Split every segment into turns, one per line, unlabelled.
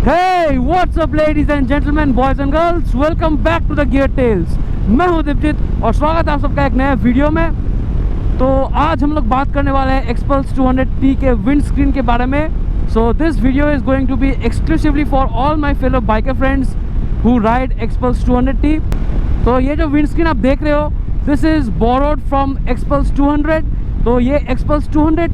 Hey, what's up ladies and gentlemen, boys and girls, welcome back to the Gear Tales। मैं हूं दीपजीत और स्वागत है आप सबका एक नया वीडियो में। तो आज हम लोग बात करने वाले हैं Xpulse 200T के विंड स्क्रीन के बारे में। So this video is going to be exclusively for all my fellow biker friends who ride Xpulse 200T। तो ये जो विंड स्क्रीन आप देख रहे हो, this is borrowed from Xpulse 200। तो ये Xpulse 200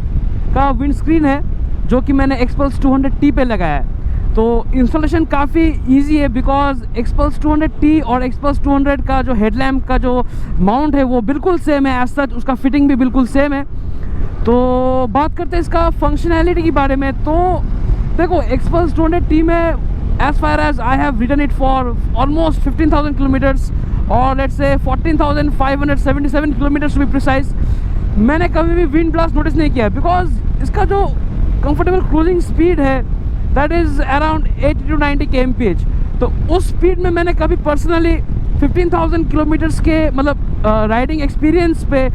का विंड स्क्रीन है जो कि मैंने Xpulse 200T पे लगाया है। तो इंस्टॉलेशन काफ़ी इजी है बिकॉज Xpulse 200T और Xpulse 200 का जो हेडलैम्प का जो माउंट है वो बिल्कुल सेम है, एज सच उसका फिटिंग भी बिल्कुल सेम है। तो बात करते हैं इसका फंक्शनैलिटी के बारे में। तो देखो Xpulse 200T में as far as I have ridden it for almost 15,000 kilometres और let's say 14,577 kilometres to be precise, मैंने कभी भी विंड ब्लास्ट नोटिस नहीं किया बिकॉज इसका जो कंफर्टेबल क्रूजिंग स्पीड है that is around 80 to 90 kmph। तो उस स्पीड में मैंने कभी पर्सनली 15,000 किलोमीटर्स के मतलब राइडिंग एक्सपीरियंस पे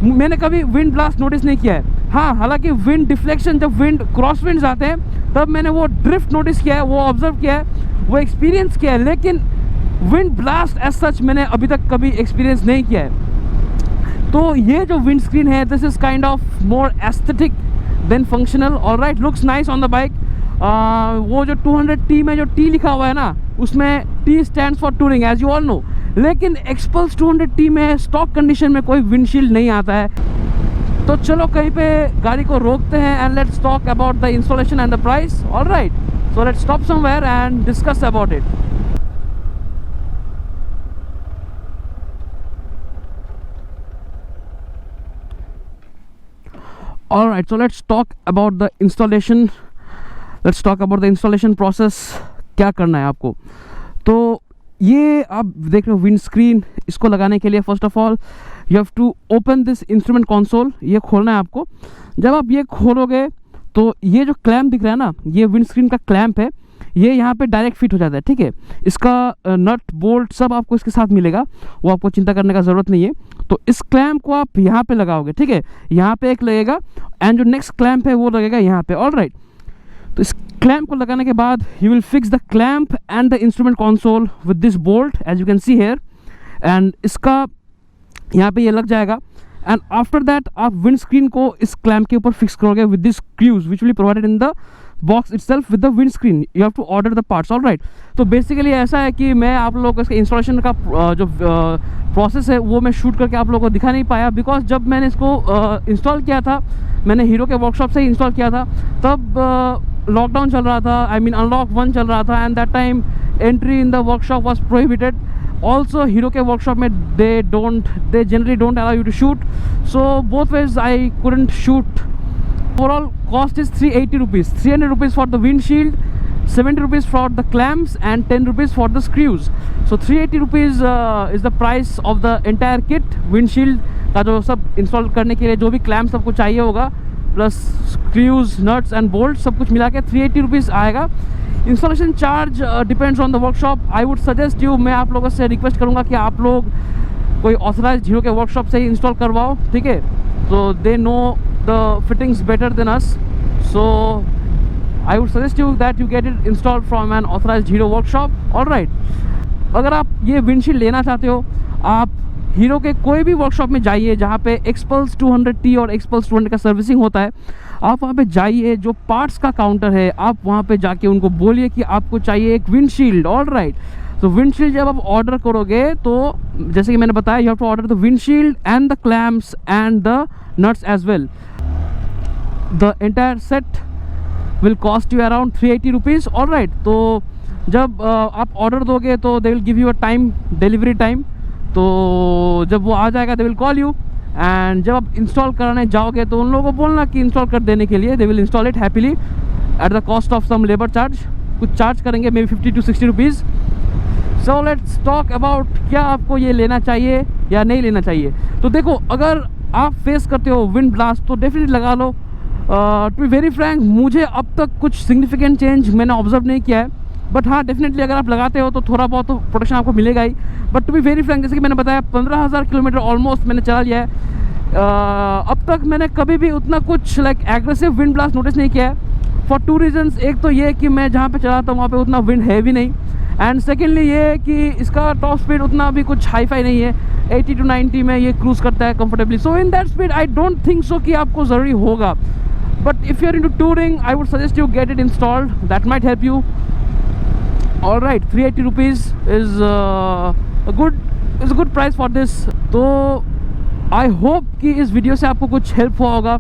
मैंने कभी विंड ब्लास्ट नोटिस नहीं किया है। हाँ, हालांकि विंड डिफ्लेक्शन जब विंड क्रॉस विंड्स आते हैं तब मैंने वो ड्रिफ्ट नोटिस किया है, वो ऑब्जर्व किया है, वो एक्सपीरियंस किया है, लेकिन विंड ब्लास्ट एज सच मैंने अभी तक कभी एक्सपीरियंस नहीं किया है। तो ये जो विंड स्क्रीन है this is kind of more aesthetic than functional. Alright, looks nice on the bike. वो जो 200T में जो T लिखा हुआ है ना, उसमें T stands for touring as you all know, लेकिन Xpulse 200T में स्टॉक कंडीशन में कोई विंडशील्ड नहीं आता है। तो चलो कहीं पे गाड़ी को रोकते हैं and let's talk about the installation and the price. Alright, so let's stop somewhere and discuss about it. Alright, so let's talk about the installation. Let's talk about the installation process। क्या करना है आपको। तो ये आप देख रहे हो विंड स्क्रीन, इसको लगाने के लिए first of all you have to open this instrument console. ये खोलना है आपको। जब आप ये खोलोगे तो ये जो क्लैम्प दिख रहा है ना, ये विंड स्क्रीन का क्लैम्प है, ये यहाँ पे डायरेक्ट फिट हो जाता है। ठीक है, इसका नट बोल्ट सब आपको इसके साथ मिलेगा, वो आपको चिंता करने का ज़रूरत नहीं है। तो इस क्लैम्प को आप यहाँ पे लगाओगे, ठीक है, यहाँ पे एक लगेगा एंड जो नेक्स्ट क्लैम्प है वो लगेगा यहाँ पे। ऑलराइट, तो इस क्लैम्प को लगाने के बाद you will fix the clamp and the instrument console with this bolt as you can see here, and इसका यहाँ पे ये लग जाएगा। एंड आफ्टर दैट आप विंड स्क्रीन को इस क्लैम्प के ऊपर फिक्स करोगे with this screws which will be provided in the box itself with the windscreen. You have to order the parts. Alright, तो बेसिकली ऐसा है कि मैं आप लोगों को इसके इंस्टॉलेशन का जो प्रोसेस है वो मैं शूट करके आप लोगों को दिखा नहीं पाया बिकॉज जब मैंने इसको इंस्टॉल किया था, मैंने हीरो के वर्कशॉप से ही इंस्टॉल किया था, तब लॉकडाउन चल रहा था, आई मीन अनलॉक 1 चल रहा था and that time entry in the workshop was prohibited. Also Hero के वर्कशॉप में they generally don't allow you to shoot, so both ways I couldn't shoot. Overall cost is 380 rupees, 300 rupees for the windshield, 70 rupees for the clamps and 10 rupees for the screws. So 380 rupees is the price of the entire kit। windshield का जो सब install करने के लिए जो भी clamp सबको चाहिए होगा plus screws nuts and bolt सब कुछ मिला के 380 रुपीज़ आएगा। Installation charge depends on the workshop. I would suggest you, मैं आप लोगों से रिक्वेस्ट करूँगा कि आप लोग कोई ऑथराइज्ड हीरो के वर्कशॉप से ही इंस्टॉल करवाओ, ठीक है। तो they know the fittings better than us, so I would suggest you that you get it installed from an authorized Hero workshop। Alright, अगर आप ये विंडशील्ड लेना चाहते हो, आप हीरो के कोई भी वर्कशॉप में जाइए जहाँ पे Xpulse 200T और Xpulse 200 का सर्विसिंग होता है। आप वहाँ पे जाइए, जो पार्ट्स का काउंटर है, आप वहाँ पे जाके उनको बोलिए कि आपको चाहिए एक विंडशील्ड। ऑलराइट, तो विंडशील्ड जब आप ऑर्डर करोगे तो जैसे कि मैंने बताया, you have to order the windshield and the clamps and the nuts as well. The entire set will cost you around 380 rupees। Alright, तो जब आप ऑर्डर दोगे तो they will give you a time, delivery time। तो जब वो आ जाएगा they will call you, and जब आप इंस्टॉल कराने जाओगे तो उन लोगों को बोलना कि इंस्टॉल कर देने के लिए। they will install it happily at the cost of some labor charge। कुछ चार्ज करेंगे may be 50 to 60 rupees. So let's talk about क्या आपको ये लेना चाहिए या नहीं लेना चाहिए। तो देखो, अगर आप फेस करते हो विंड ब्लास्ट तो डेफिनेटली लगा लो। टू बी वेरी फ्रैंक, मुझे अब तक कुछ सिग्निफिकेंट चेंज मैंने ऑब्जर्व नहीं किया है, बट हाँ डेफिनेटली अगर आप लगाते हो तो थोड़ा बहुत तो प्रोटेक्शन आपको मिलेगा ही। But to be very frank, जैसे कि मैंने बताया 15,000 किलोमीटर ऑलमोस्ट मैंने चला लिया है। अब तक मैंने कभी भी उतना कुछ like aggressive wind blast notice नहीं किया है। For 2 reasons. एक तो ये कि मैं जहाँ पे चला था वहाँ पे उतना विंड है भी नहीं, एंड सेकेंडली ये कि इसका टॉप स्पीड उतना भी कुछ हाई फाई नहीं है, 80 to 90 में ये क्रूज़ करता है comfortably. So in that speed I don't think so कि आपको ज़रूरी होगा, but if you are into touring I would suggest you get it installed, that might help you. All right, 380 rupees is good price for this. तो I hope कि इस video से आपको कुछ हेल्प हुआ होगा,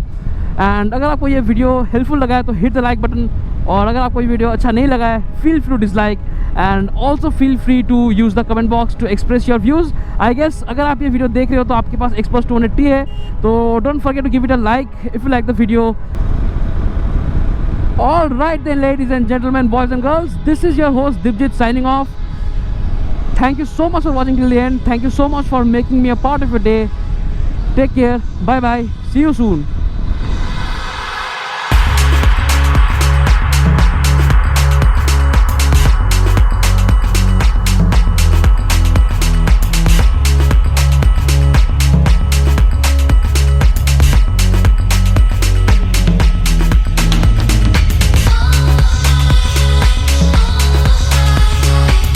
एंड अगर आपको ये वीडियो हेल्पफुल लगा है तो हिट द लाइक बटन, और अगर आपको ये वीडियो अच्छा नहीं लगा है feel free to dislike, and also feel free to use the comment box to express your views. I guess अगर आप ये वीडियो देख रहे हो तो आपके पास एक्सपर्ट 200T है, तो don't forget to give it a like if you like the video. All right then, ladies and gentlemen, boys and girls, this is your host Dibjit signing off. Thank you so much for watching till the end. Thank you so much for making me a part of your day. Take care. Bye bye. See you soon.